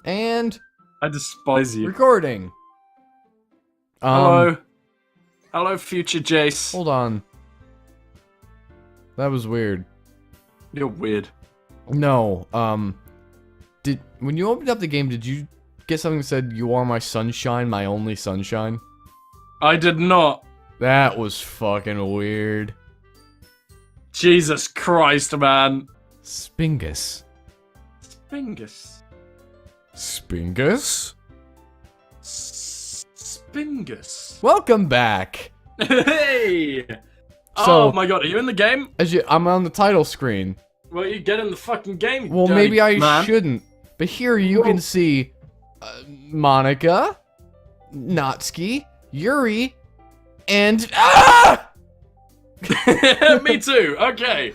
And I despise you. recording. Hello. Hello, future Jaise. Hold on. That was weird. You're weird. No, when you opened up the game, did you get something that said, "You are my sunshine, my only sunshine"? I did not. That was fucking weird. Jesus Christ, man. Spingus. Spingus. Spingus? Spingus. Welcome back. Hey! So- Oh my god, are you in the game? I'm on the title screen. Well, you get in the fucking game. Well, dirty maybe I man. shouldn't. But here you can Whoa. see Monica, Natsuki, Yuri, and Me too. Okay.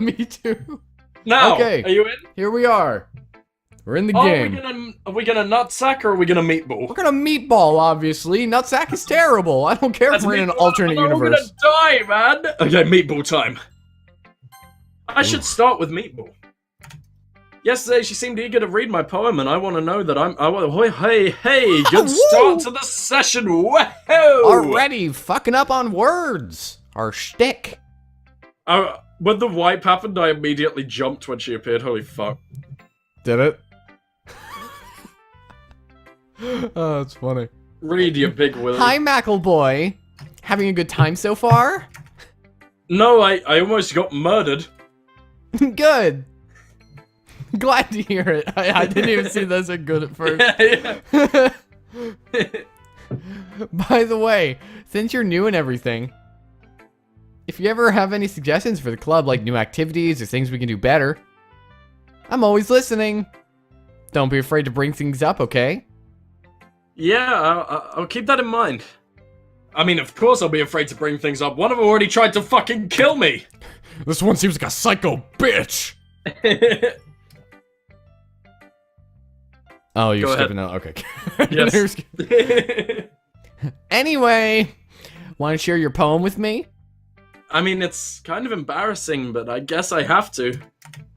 me too. Now, Okay. are you in? Here we are. We're in the Oh, game. are we gonna nutsack or are we gonna meatball? We're gonna meatball, obviously. Nutsack is terrible. I don't care if we're in an alternate We're universe. gonna die, man. Okay, meatball time. I should start with meatball. Yesterday, she seemed eager to read my poem, and I want to know that hey, good start to the session. Whoa! Already fucking up on words. Our shtick. When the wipe happened, I immediately jumped when she appeared. Holy fuck. Did it? Oh, that's funny. Read, you big Willy. Hi, Mackleboy. Having a good time so far? No, I almost got murdered. Good. Glad to hear it. I didn't even see this as good at first. By the way, since you're new and everything, if you ever have any suggestions for the club, like new activities or things we can do better, I'm always listening. Don't be afraid to bring things up, okay? Yeah, I'll keep that in mind. I mean, of course I'll be afraid to bring things up. One of them already tried to fucking kill me. This one seems like a psycho bitch. Oh, you're Go skipping out. Okay. Yes. Anyway, want to share your poem with me? I mean, it's kind of embarrassing, but I guess I have to.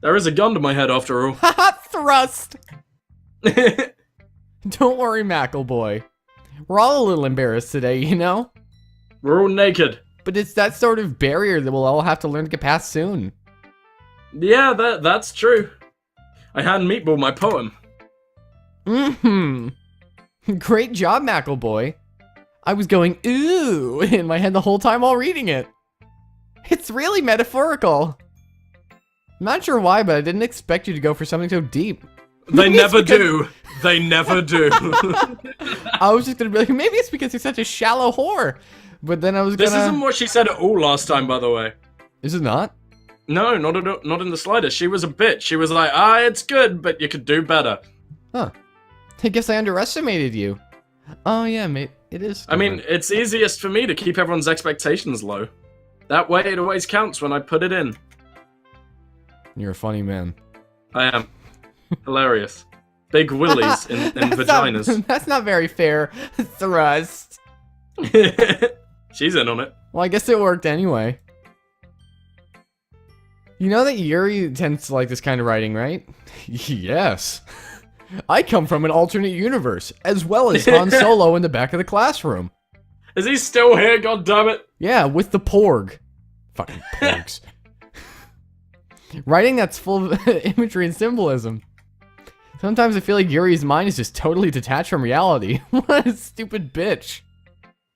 There is a gun to my head after all. Haha, thrust. Don't worry, Mackleboy. We're all a little embarrassed today, you know? We're all naked. But it's that sort of barrier that we'll all have to learn to get past soon. Yeah, that's true. I hand Meatball my poem. Great job, Mackleboy. I was going, ooh, in my head the whole time while reading it. It's really metaphorical. Not sure why, but I didn't expect you to go for something so deep. They Maybe it's never because- do. They never do. I was just gonna be like, maybe it's because you're such a shallow whore. But then I was gonna... This isn't what she said at all last time, by the way. Is it not? No, not in the slightest. She was a bitch. She was like, it's good, but you could do better. Huh. I guess I underestimated you. Oh yeah, mate, it is. I mean, different. it's easiest for me to keep everyone's expectations low. That way it always counts when I put it in. You're a funny man. I am. Hilarious. Big willies in vaginas. That's not very fair. Thrust. She's in on it. Well, I guess it worked anyway. You know that Yuri tends to like this kind of writing, right? Yes. I come from an alternate universe, as well as Han Solo in the back of the classroom. Is he still here? God damn it! Yeah, with the porg. Fucking porgs. Writing that's full of imagery and symbolism. Sometimes I feel like Yuri's mind is just totally detached from reality. What a stupid bitch.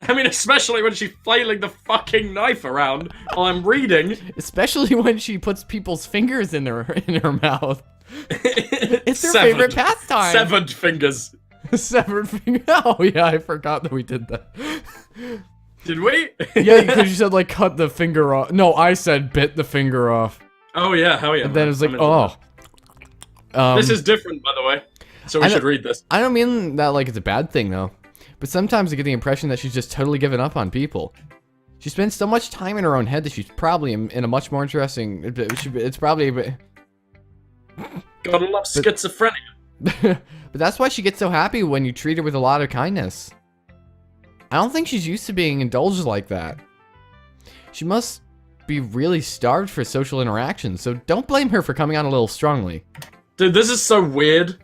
I mean, especially when she's flailing the fucking knife around while I'm reading. Especially when she puts people's fingers in her mouth. It's her Severed. favorite pastime. Severed fingers. Severed finger. Oh yeah, I forgot that we did that. Did we? Yeah, because you said like cut the finger off. No, I said bit the finger off. Oh yeah, hell yeah. And then it was like, I'm into oh. that. This is different, by the way. So we should read this. I don't mean that like it's a bad thing though. But sometimes I get the impression that she's just totally given up on people. She spends so much time in her own head that she's probably in a much more interesting... It's probably... Gotta love schizophrenia. But that's why she gets so happy when you treat her with a lot of kindness. I don't think she's used to being indulged like that. She must be really starved for social interaction, so don't blame her for coming on a little strongly. Dude, this is so weird.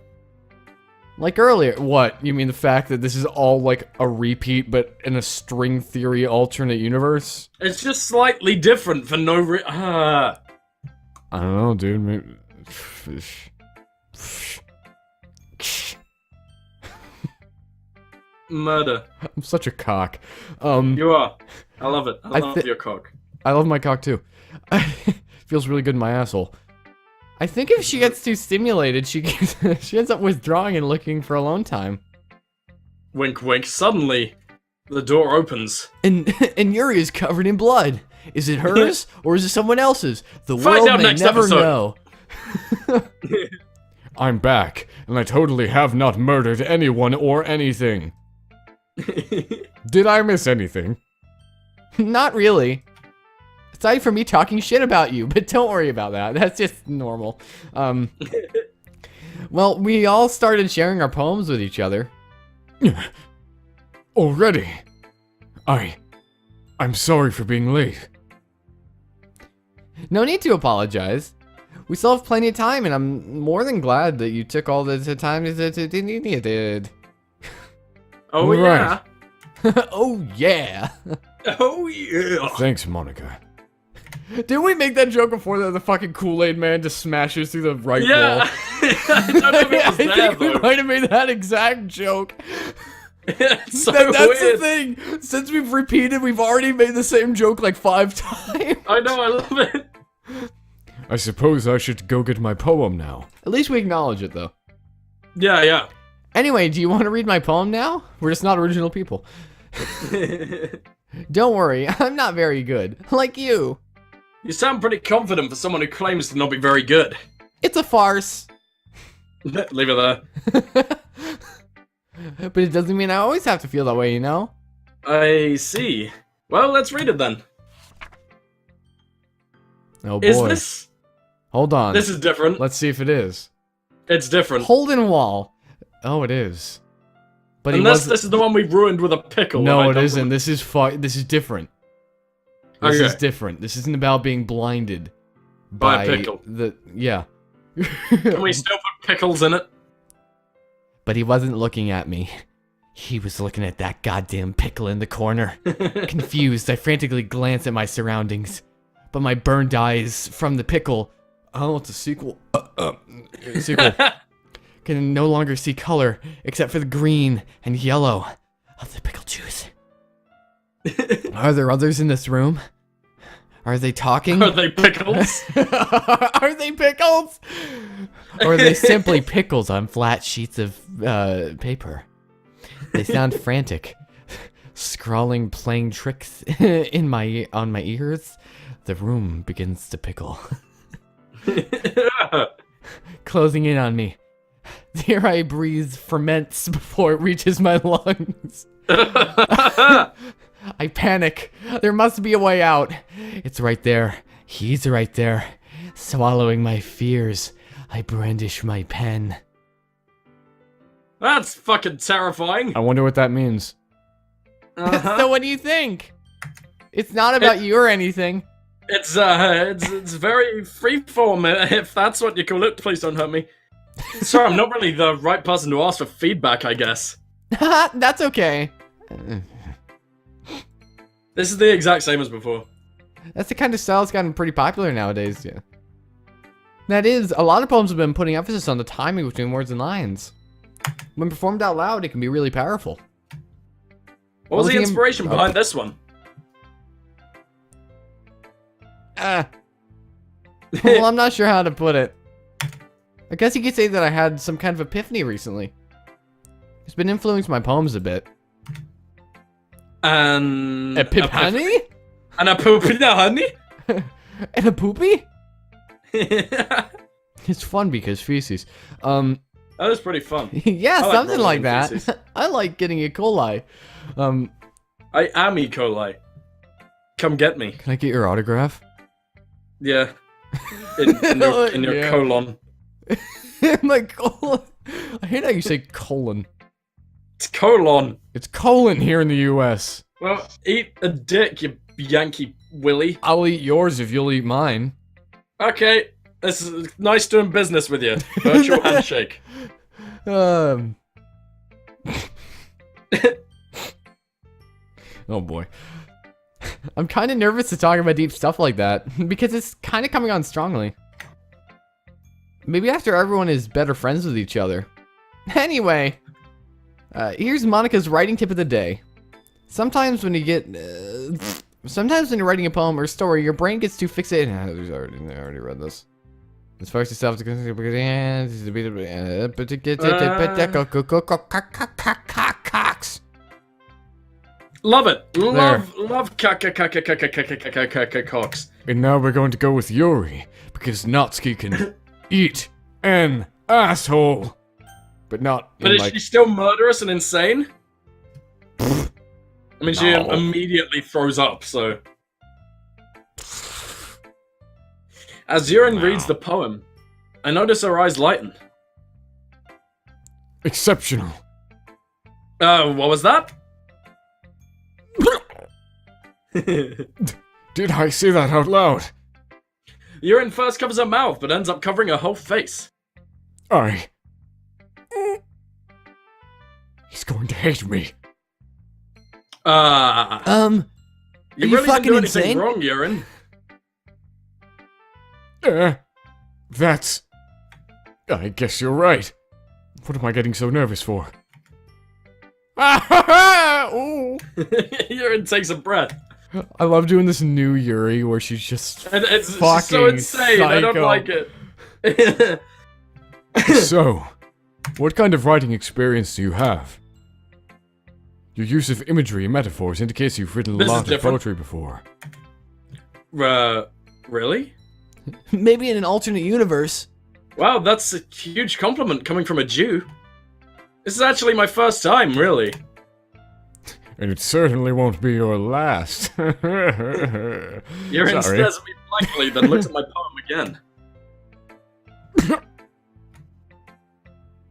Like earlier. What? You mean the fact that this is all like a repeat, but in a string theory alternate universe? It's just slightly different for no I don't know, dude. Maybe... Murder. I'm such a cock. You are. I love it. I love your cock. I love my cock too. Feels really good in my asshole. I think if she gets too stimulated, she ends up withdrawing and looking for alone time. Wink, wink. Suddenly, the door opens. And Yuri is covered in blood. Is it hers or is it someone else's? The Find world out may next never episode. know. I'm back, and I totally have not murdered anyone or anything. Did I miss anything? Not really. Aside from me talking shit about you, but don't worry about that. That's just normal. Well, we all started sharing our poems with each other. Already? I'm sorry for being late. No need to apologize. We still have plenty of time, and I'm more than glad that you took all the time you did. Oh, Right. yeah. Oh, yeah. Oh, yeah. Thanks, Monica. Didn't we make that joke before that the fucking Kool-Aid man just smashes through the right Yeah. wall? I don't know if it was I there, think we though. might have made that exact joke. It's so That's weird. the thing. Since we've repeated, we've already made the same joke like 5 times. I know, I love it. I suppose I should go get my poem now. At least we acknowledge it, though. Yeah, yeah. Anyway, do you want to read my poem now? We're just not original people. Don't worry, I'm not very good. Like you. You sound pretty confident for someone who claims to not be very good. It's a farce. Leave it there. But it doesn't mean I always have to feel that way, you know? I see. Well, let's read it then. Oh boy. Is this... Hold on. This is different. Let's see if it is. It's different. Holden Wall. Oh, it is. But Unless this is the one we ruined with a pickle. No, it isn't. This is This is different. This Okay. is different. This isn't about being blinded By a pickle. Yeah. Can we still put pickles in it? But he wasn't looking at me. He was looking at that goddamn pickle in the corner. Confused, I frantically glanced at my surroundings. But my burned eyes from the pickle... Oh, it's a sequel. Sequel. Can no longer see color, except for the green and yellow of the pickle juice. Are there others in this room? Are they talking? Are they pickles? Are they pickles? Or are they simply pickles on flat sheets of paper? They sound frantic, scrawling, playing tricks on my ears. The room begins to pickle, closing in on me. The air I breathe ferments before it reaches my lungs. I panic. There must be a way out. It's right there. He's right there. Swallowing my fears, I brandish my pen. That's fucking terrifying. I wonder what that means. Uh-huh. So what do you think? It's not about you or anything. It's very freeform, if that's what you call it. Please don't hurt me. Sorry, I'm not really the right person to ask for feedback, I guess. That's okay. This is the exact same as before. That's the kind of style that's gotten pretty popular nowadays, yeah. That is, a lot of poems have been putting emphasis on the timing between words and lines. When performed out loud, it can be really powerful. What was the inspiration behind this one? Well, I'm not sure how to put it. I guess you could say that I had some kind of epiphany recently. It's been influencing my poems a bit. Epiphany? An epiphany? And a poopy? It's fun because feces. That was pretty fun. Yeah, I like something like rolling that. feces. I like getting E. coli. I am E. coli. Come get me. Can I get your autograph? Yeah. In your Yeah. colon. My colon. I hate how you say colon. It's colon. It's colon here in the U.S. Well, eat a dick, you Yankee Willy. I'll eat yours if you'll eat mine. Okay, this is nice doing business with you. Virtual handshake. Oh boy. I'm kind of nervous to talk about deep stuff like that, because it's kind of coming on strongly. Maybe after everyone is better friends with each other. Anyway, here's Monica's writing tip of the day. Sometimes when you're writing a poem or story, your brain gets too fixated. I already read this. As far as yourself to Love it. Love cocks. And now we're going to go with Yuri, because Natsuki can eat an asshole. But not But is she still murderous and insane? I mean, she immediately throws up, so... As Yurin reads the poem, I notice her eyes lighten. Exceptional. What was that? Did I say that out loud? Yurin first covers her mouth, but ends up covering her whole face. He's going to hate me. You Are you really fucking didn't do anything insane? wrong, Yurin. That's... I guess you're right. What am I getting so nervous for? Ooh. Yurin takes a breath. I love doing this new Yuri where she's just And it's fucking so insane, psycho. I don't like it. So, what kind of writing experience do you have? Your use of imagery and metaphors indicates you've written a This is lot of different. poetry before. Really? Maybe in an alternate universe. Wow, that's a huge compliment coming from a Jew. This is actually my first time, really. And it certainly won't be your last. Yurin stares at me blankly, then looks at my poem again.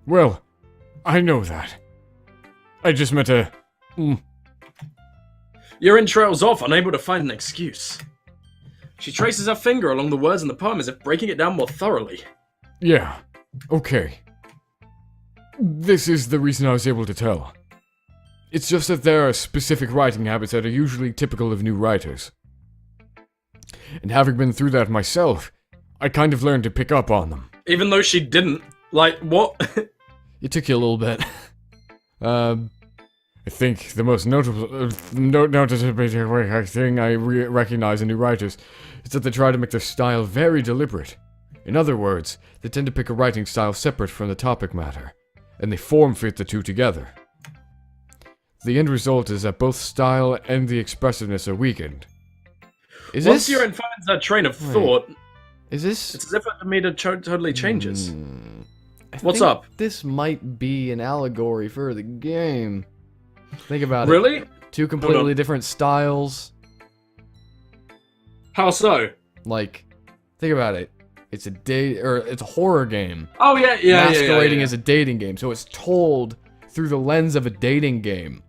Well, I know that. I just meant to... Yurin trails off, unable to find an excuse. She traces her finger along the words in the poem as if breaking it down more thoroughly. Yeah, okay. This is the reason I was able to tell. It's just that there are specific writing habits that are usually typical of new writers. And having been through that myself, I kind of learned to pick up on them. Even though she didn't. Like, what? It took you a little bit. I think the most notable thing I recognize in new writers is that they try to make their style very deliberate. In other words, they tend to pick a writing style separate from the topic matter, and they form-fit the two together. The end result is that both style and the expressiveness are weakened. Once Yurin finds that train of thought, is this... it's as if the meter totally changes. What's up? This might be an allegory for the game. Think about it. Really? Two completely different styles. How so? Like, think about it. It's it's a horror game. Oh yeah. Masquerading as a dating game, so it's told through the lens of a dating game.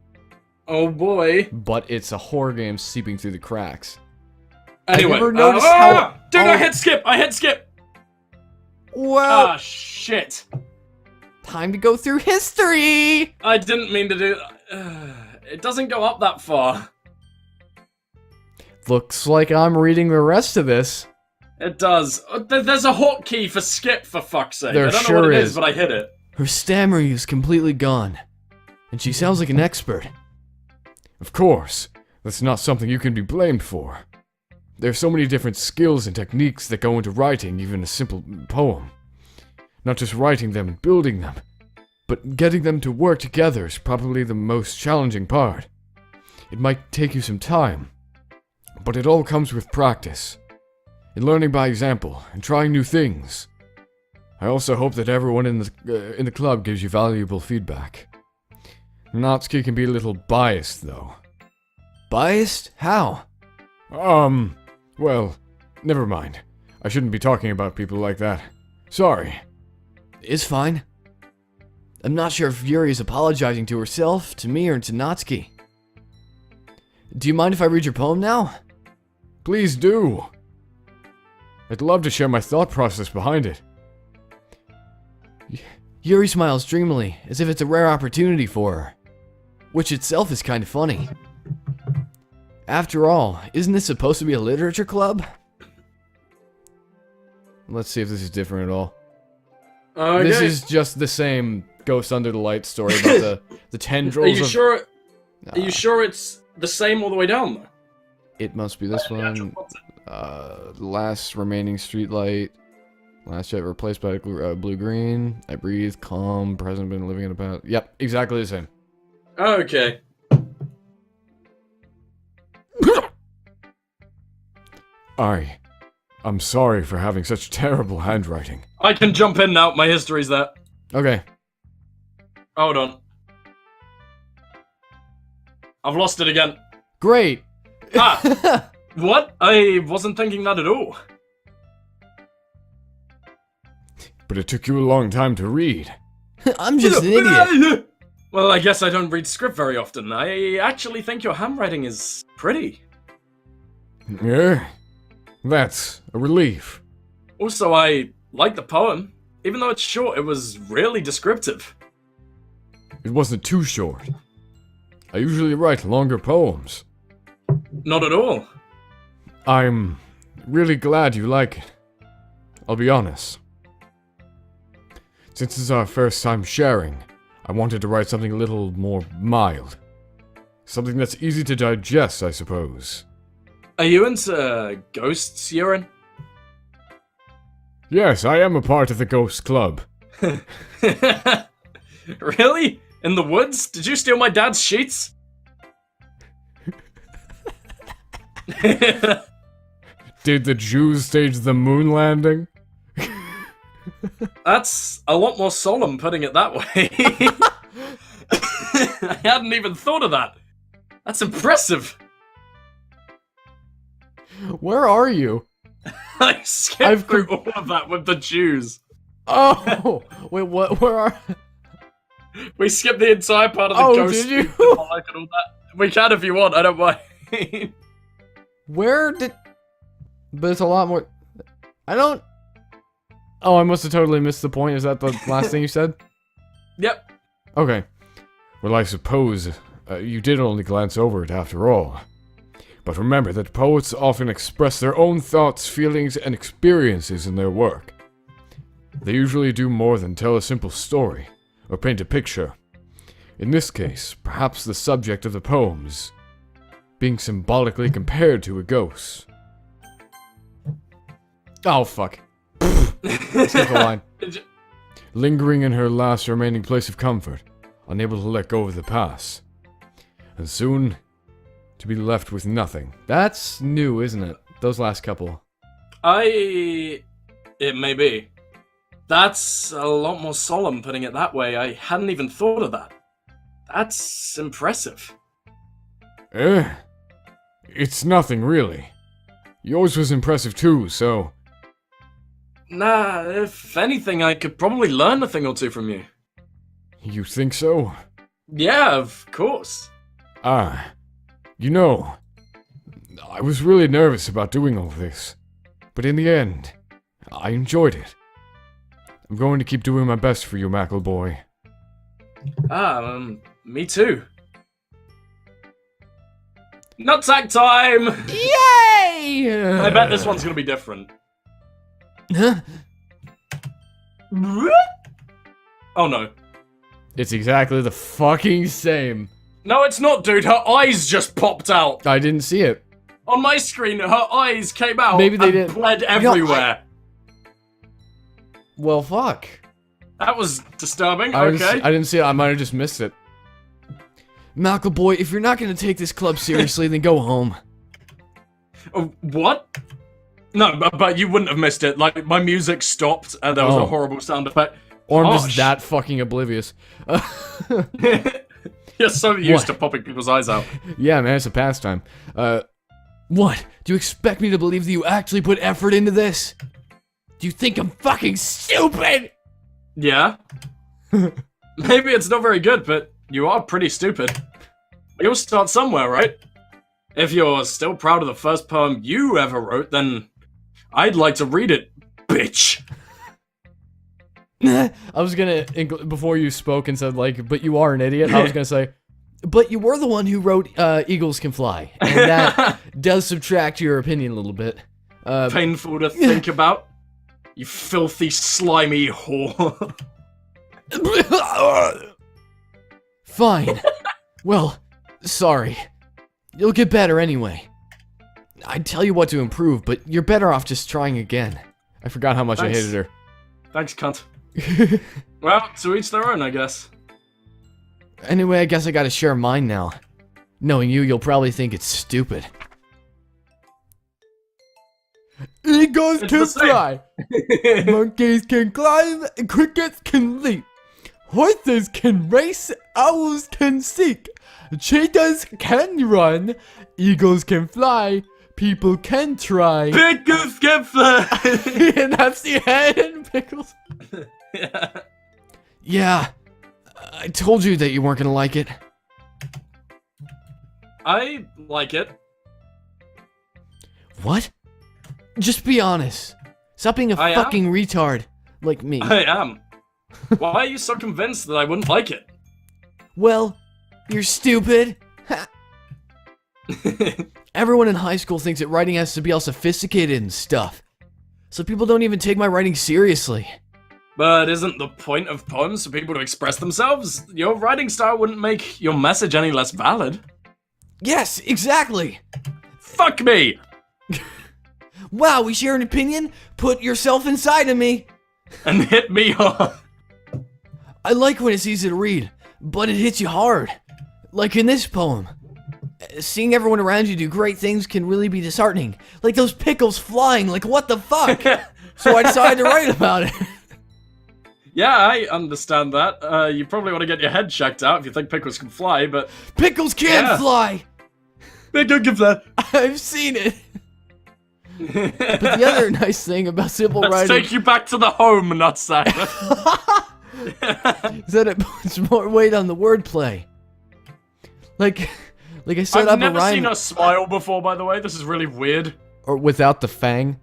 Oh boy. But it's a horror game seeping through the cracks. Anyway, I never noticed how... Dude, I hit skip! Well... Ah, shit. Time to go through history! I didn't mean to do... it doesn't go up that far. Looks like I'm reading the rest of this. It does. There's a hotkey for skip, for fuck's sake. There I don't sure know what it is. is, but I hit it. Her stammering is completely gone. And she sounds like an expert. Of course, that's not something you can be blamed for. There are so many different skills and techniques that go into writing even a simple poem. Not just writing them and building them, but getting them to work together is probably the most challenging part. It might take you some time, but it all comes with practice, and learning by example, and trying new things. I also hope that everyone in the club gives you valuable feedback. Natsuki can be a little biased, though. Biased? How? Well, never mind. I shouldn't be talking about people like that. Sorry. It's fine. I'm not sure if Yuri is apologizing to herself, to me, or to Natsuki. Do you mind if I read your poem now? Please do. I'd love to share my thought process behind it. Yuri smiles dreamily, as if it's a rare opportunity for her, which itself is kind of funny. After all, isn't this supposed to be a literature club? Let's see if this is different at all. Okay. This is just the same Ghost Under the Light story about the tendrils. Are you sure? Are you sure it's the same all the way down though? It must be this one. Last remaining streetlight. Last jet replaced by blue-green. I breathe, calm, present, been living in the past. Yep, exactly the same. Okay. I'm sorry for having such terrible handwriting. I can jump in now. My history's there. Okay. Hold on. I've lost it again. Great. Ah! What? I wasn't thinking that at all. But it took you a long time to read. I'm just an idiot. Well, I guess I don't read script very often. I actually think your handwriting is pretty. Yeah? That's a relief. Also, I like the poem. Even though it's short, it was really descriptive. It wasn't too short. I usually write longer poems. Not at all. I'm really glad you like it. I'll be honest. Since it's our first time sharing, I wanted to write something a little more mild. Something that's easy to digest, I suppose. Are you into ghosts, Urine? Yes, I am a part of the Ghost Club. Really? In the woods? Did you steal my dad's sheets? Did the Jews stage the moon landing? That's a lot more solemn putting it that way. I hadn't even thought of that. That's impressive. Where are you? I skipped through all of that with the Jews. Oh, wait, what? Where are? We skipped the entire part of the ghost. Did you? And all that. We can if you want, I don't mind. Where did? But it's a lot more. I don't. Oh, I must have totally missed the point. Is that the last thing you said? Yep. Okay. Well, I suppose you did only glance over it after all. But remember that poets often express their own thoughts, feelings, and experiences in their work. They usually do more than tell a simple story, or paint a picture. In this case, perhaps the subject of the poems being symbolically compared to a ghost. Oh fuck. Skip the line. Lingering in her last remaining place of comfort, unable to let go of the past. And soon, to be left with nothing. That's new, isn't it? Those last couple. It may be. That's a lot more solemn putting it that way. I hadn't even thought of that. That's impressive. It's nothing really. Yours was impressive too, so... Nah, if anything, I could probably learn a thing or two from you. You think so? Yeah, of course. You know, I was really nervous about doing all this, but in the end, I enjoyed it. I'm going to keep doing my best for you, Mackle Boy. Me too. Nutsack time! Yay! I bet this one's gonna be different. Huh? Oh no. It's exactly the fucking same. No, it's not, dude. Her eyes just popped out. I didn't see it. On my screen, her eyes came out Maybe they and didn't. bled everywhere. Well, fuck. That was disturbing. I Okay. didn't see it. I might have just missed it. Malcolm boy, if you're not gonna take this club seriously, then go home. What? No, but you wouldn't have missed it. Like, my music stopped and there was a horrible sound effect. Or I'm Gosh. just that fucking oblivious. You're so used to What? popping people's eyes out. Yeah, man, it's a pastime. What? Do you expect me to believe that you actually put effort into this? Do you think I'm fucking stupid? Yeah? Maybe it's not very good, but you are pretty stupid. You'll start somewhere, right? If you're still proud of the first poem you ever wrote, then I'd like to read it, bitch. I was gonna, before you spoke and said, like, but you are an idiot, I was gonna say, but you were the one who wrote Eagles Can Fly. And that does subtract your opinion a little bit. Painful to think about. You filthy, slimy whore. Fine. Well, sorry. You'll get better anyway. I'd tell you what to improve, but you're better off just trying again. I forgot how much Thanks. I hated her. Thanks, cunt. Well, to each their own, I guess. Anyway, I guess I gotta share mine now. Knowing you, you'll probably think it's stupid. Eagles It's can the same. fly, monkeys can climb, and crickets can leap. Horses can race, owls can seek, cheetahs can run, eagles can fly, people can try. Pickles can fly! And that's the end, Pickles. Yeah. Yeah, I told you that you weren't gonna like it. I like it. What? Just be honest. Stop being a I am. fucking retard like me. I am. Why are you so convinced that I wouldn't like it? Well, you're stupid. Ha. Everyone in high school thinks that writing has to be all sophisticated and stuff. So people don't even take my writing seriously. But isn't the point of poems for people to express themselves? Your writing style wouldn't make your message any less valid. Yes, exactly. Fuck me! Wow, we share an opinion? Put yourself inside of me. And hit me hard. I like when it's easy to read, but it hits you hard. Like in this poem. Seeing everyone around you do great things can really be disheartening. Like those pickles flying, like what the fuck? So I decided to write about it. Yeah, I understand that. You probably want to get your head checked out if you think pickles can fly, but... Pickles can Yeah. fly! Pickles can fly! I've seen it. But the other nice thing about simple Let's writing take you back to the home, nutsack. is that it puts more weight on the wordplay. Like I set up I've a never rhyme seen us smile before, by the way. This is really weird. or without the fang.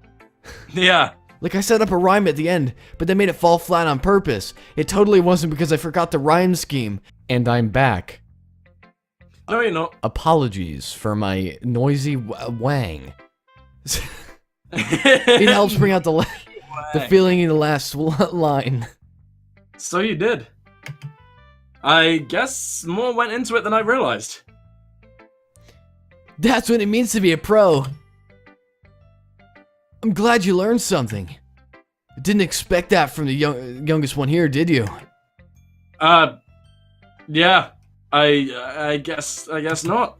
Yeah. Like I set up a rhyme at the end, but they made it fall flat on purpose. It totally wasn't because I forgot the rhyme scheme. And I'm back. No, you're not. Apologies for my noisy wang. It helps bring out the feeling in the last line. So you did. I guess more went into it than I realized. That's what it means to be a pro. I'm glad you learned something. Didn't expect that from the youngest one here, did you? Yeah. I guess not.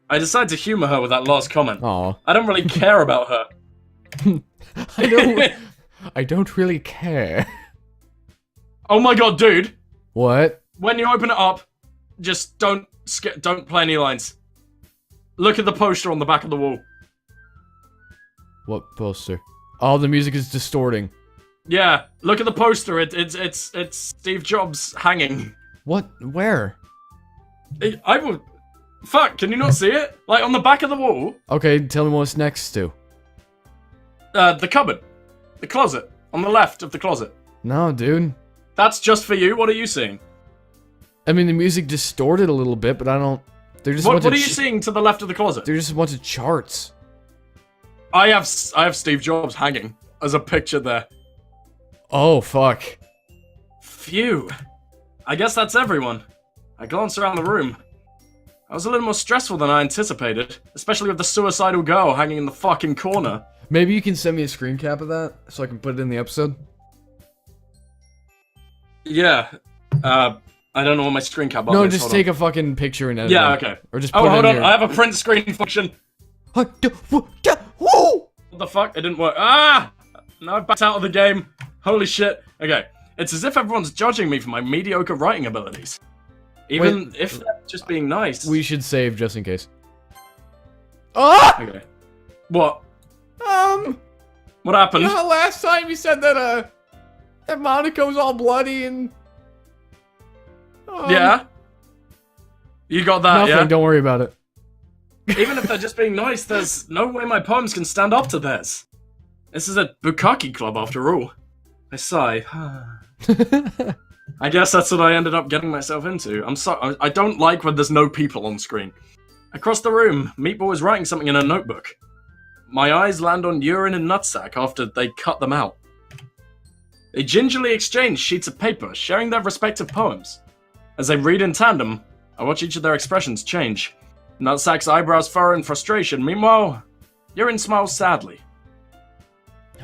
I decided to humor her with that last comment. Aw. I don't really care about her. I don't really care. Oh my god, dude. What? When you open it up, just don't play any lines. Look at the poster on the back of the wall. What poster? Oh, the music is distorting. Yeah, look at the poster. It's Steve Jobs hanging. What? Where? I will. Fuck, can you not see it? Like on the back of the wall. Okay, tell me what's next to. The cupboard. The closet. On the left of the closet. No, dude. That's just for you. What are you seeing? I mean, the music distorted a little bit, but I don't... They're just a What bunch are of you seeing to the left of the closet? They're just a bunch of charts. I have Steve Jobs hanging as a picture there. Oh, fuck. Phew. I guess that's everyone. I glanced around the room. That was a little more stressful than I anticipated, especially with the suicidal girl hanging in the fucking corner. Maybe you can send me a screen cap of that, so I can put it in the episode? Yeah. I don't know what my screen cap No, is. just Hold take on. a fucking picture and edit Yeah, it. okay. Or just put Oh, it hold in on. your... I have a print screen function. What the fuck? It didn't work. Ah! Now I've backed out of the game. Holy shit. Okay. It's as if everyone's judging me for my mediocre writing abilities. Even if they're just being nice. We should save just in case. Ah! Okay. What? Um... What happened? You know how last time you said that, that Monica was all bloody and... Yeah? You got that, Nothing, yeah? don't worry about it. Even if they're just being nice, there's no way my poems can stand up to theirs. This is a bukkake club after all. I sigh. I guess that's what I ended up getting myself into. I don't like when there's no people on screen. Across the room, Meatball is writing something in a notebook. My eyes land on Urine and Nutsack after they cut them out. They gingerly exchange sheets of paper, sharing their respective poems. As they read in tandem, I watch each of their expressions change. Nutsack's eyebrows furrow in frustration. Meanwhile, Urine smiles sadly.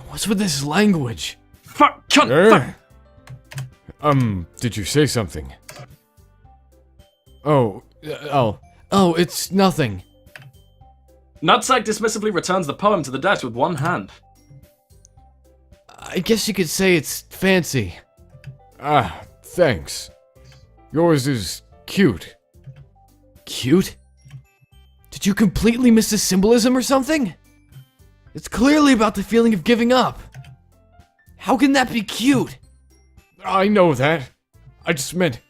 What's with this language? Fuck, cunt, fuck. Did you say something? Oh, it's nothing. Nutsack dismissively returns the poem to the desk with one hand. I guess you could say it's fancy. Ah, thanks. Yours is cute. Cute? Did you completely miss the symbolism or something? It's clearly about the feeling of giving up. How can that be cute? I know that. I just meant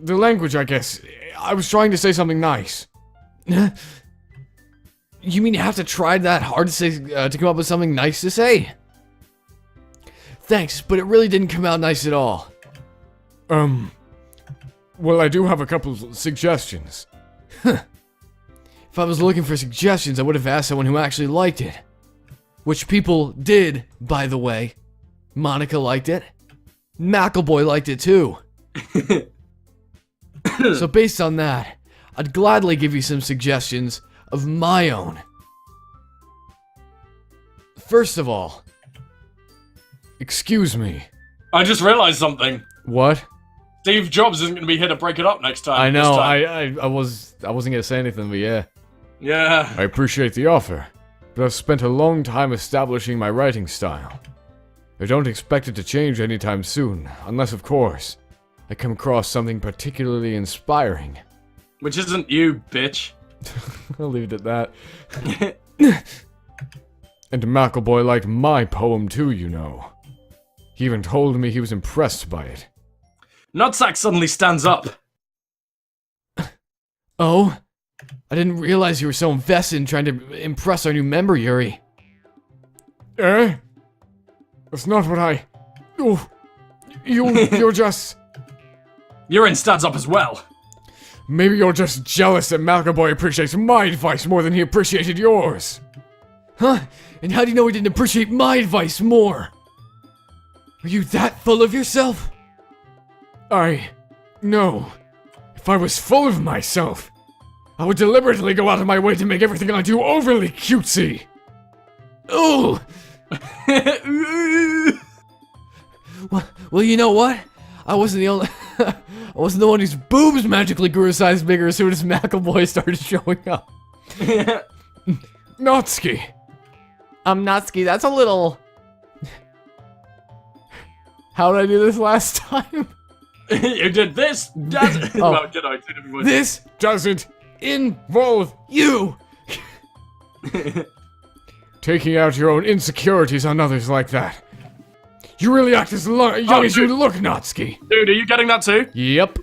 the language, I guess. I was trying to say something nice. You mean you have to try that hard to say to come up with something nice to say? Thanks, but it really didn't come out nice at all. Well, I do have a couple of suggestions. If I was looking for suggestions, I would have asked someone who actually liked it. Which people did, by the way. Monica liked it. McElboy liked it too. So based on that, I'd gladly give you some suggestions of my own. First of all, Excuse me. I just realized something. what? Steve Jobs isn't going to be here to break it up next time. I know. This time. I wasn't gonna say anything, but yeah. Yeah. I appreciate the offer, but I've spent a long time establishing my writing style. I don't expect it to change anytime soon, unless, of course, I come across something particularly inspiring. Which isn't you, bitch. I'll leave it at that. And McElboy liked my poem too, you know. He even told me he was impressed by it. Nutsack suddenly stands up. Oh? I didn't realize you were so invested in trying to impress our new member, Yuri. Eh? That's not what I... Oh, you're just... Urine stands up as well. Maybe you're just jealous that McElboy appreciates my advice more than he appreciated yours. Huh? And how do you know he didn't appreciate my advice more? Are you that full of yourself? No. If I was full of myself, I would deliberately go out of my way to make everything I do overly cutesy. Ooh! Well, you know what? I wasn't the only... I wasn't the one whose boobs magically grew a size bigger as soon as McElboy started showing up. Natsuki. Natsuki, that's a little... How did I do this last time? You did this. That... Oh. Well, did I? Did everyone... This doesn't involve You! taking out your own insecurities on others like that. You really act as young as you look, Natsuki. Dude, are you getting that too? Yep.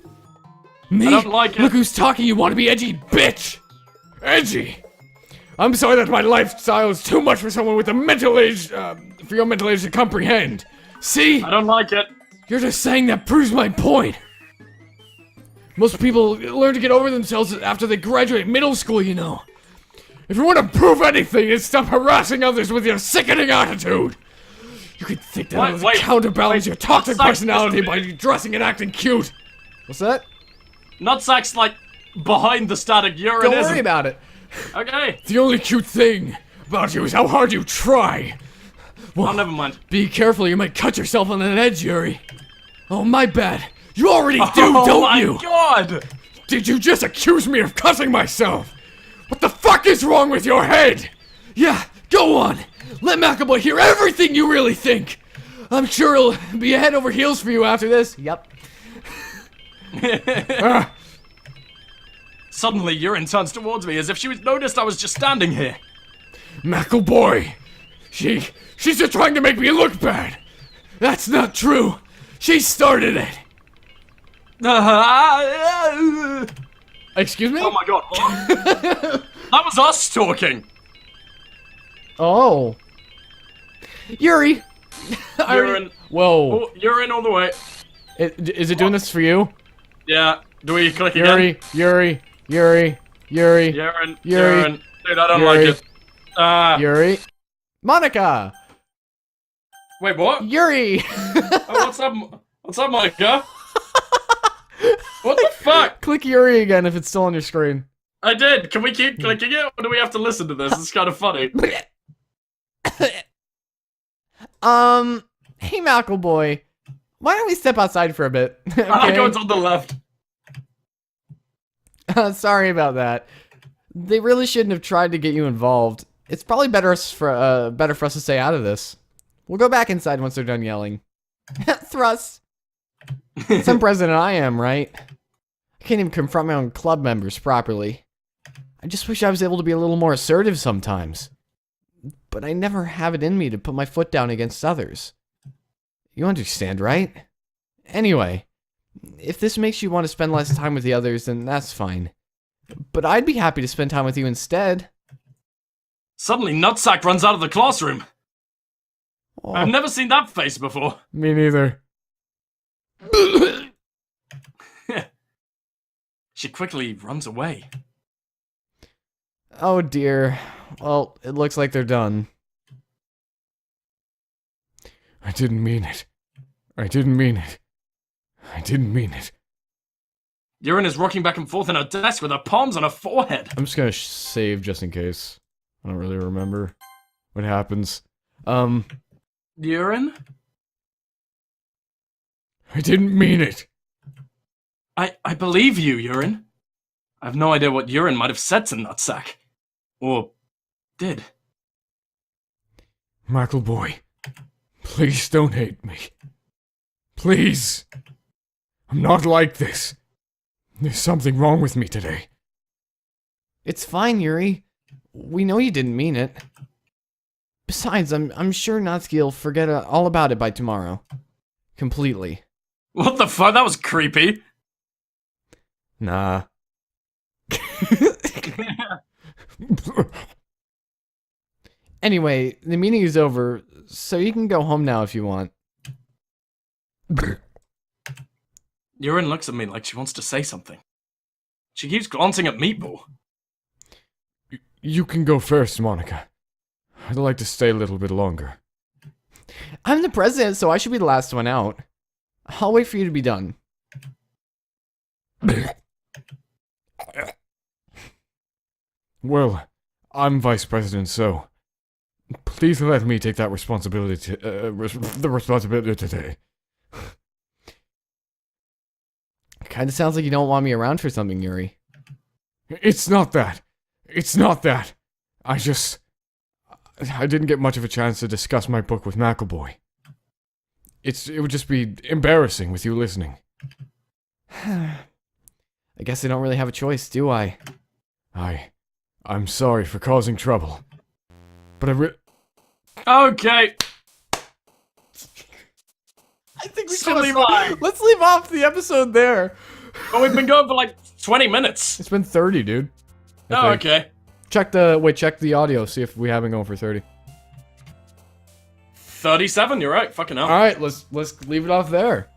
Me? I don't like it. Look who's talking, you want to be edgy, bitch! Edgy. I'm sorry that my lifestyle is too much for someone with a mental age, for your mental age to comprehend. See? I don't like it. You're just saying that proves my point. Most people learn to get over themselves after they graduate middle school, you know. If you want to prove anything, it's stop harassing others with your sickening attitude. You could think that I would counterbalance your toxic personality by dressing and acting cute. What's that? Nutsack's like behind the static urine. Don't worry about it. Okay. The only cute thing about you is how hard you try. Well, never mind. Be careful, you might cut yourself on an edge, Yuri. Oh, my bad. You already do, Oh don't my you? God! Did you just accuse me of cussing myself? What the fuck is wrong with your head? Yeah, go on. Let McAvoy hear everything you really think. I'm sure it'll be a head over heels for you after this. Yep. Suddenly, Urine turns towards me as if she was noticed I was just standing here. McElboy, she's just trying to make me look bad. That's not true. She started it. Excuse me? Oh my God. What? That was us talking. Oh. Yuri. Urine. Whoa. Oh, urine all the way. Is it doing this for you? Yeah. Do we click again? Yuri. Urine. Dude, I don't like Yuri. it. Yuri. Monica! Wait, what? Yuri! Oh, what's up, Monica? What the fuck? Click Yuri again if it's still on your screen. I did. Can we keep clicking it, or do we have to listen to this? It's kind of funny. Hey Malcolm why don't we step outside for a bit? I'll go on the left. Sorry about that. They really shouldn't have tried to get you involved. It's probably better for us to stay out of this. We'll go back inside once they're done yelling. Thrust. Some president I am, right? I can't even confront my own club members properly. I just wish I was able to be a little more assertive sometimes. But I never have it in me to put my foot down against others. You understand, right? Anyway, if this makes you want to spend less time with the others, then that's fine. But I'd be happy to spend time with you instead. Suddenly, Nutsack runs out of the classroom. Oh, I've never seen that face before. Me neither. She quickly runs away. oh dear. Well, it looks like they're done. I didn't mean it. I didn't mean it. I didn't mean it. Urine is rocking back and forth in her desk with her palms on her forehead. I'm just gonna save just in case. I don't really remember what happens. Urine? I didn't mean it. I believe you, Urine. I have no idea what Urine might have said to Nutsack. Or did. McElboy, please don't hate me. Please. I'm not like this. There's something wrong with me today. It's fine, Yuri. We know you didn't mean it. Besides, I'm sure Natsuki will forget all about it by tomorrow. Completely. What the fuck? That was creepy. Nah. Anyway, the meeting is over, so you can go home now if you want. Urine looks at me like she wants to say something. She keeps glancing at Meatball. You can go first, Monica. I'd like to stay a little bit longer. I'm the president, so I should be the last one out. I'll wait for you to be done. Well, I'm vice president, so please let me take that responsibility. The responsibility today. Kinda sounds like you don't want me around for something, Yuri. It's not that. It's not that. I didn't get much of a chance to discuss my book with McElboy. It would just be embarrassing with you listening. I guess I don't really have a choice, do I? I'm sorry for causing trouble. But Okay. I think we should leave off. Let's leave off the episode there. But we've been going for like 20 minutes. It's been 30, dude. I Oh, think. okay. Check the audio, see if we haven't gone for 30. 37, you're right. Fucking hell. Alright, let's leave it off there.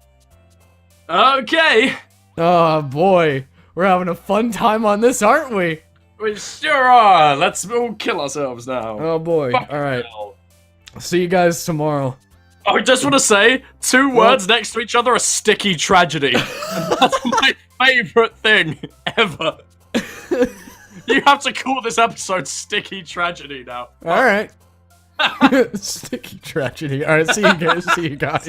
Okay. Oh boy. We're having a fun time on this, aren't we? We sure are. Let's all kill ourselves now. Oh boy. Fucking Alright. hell. See you guys tomorrow. I just want to say, two words next to each other are sticky tragedy. And that's my favorite thing ever. You have to call this episode Sticky Tragedy now. Alright. Sticky tragedy. Alright, see you guys. See you guys.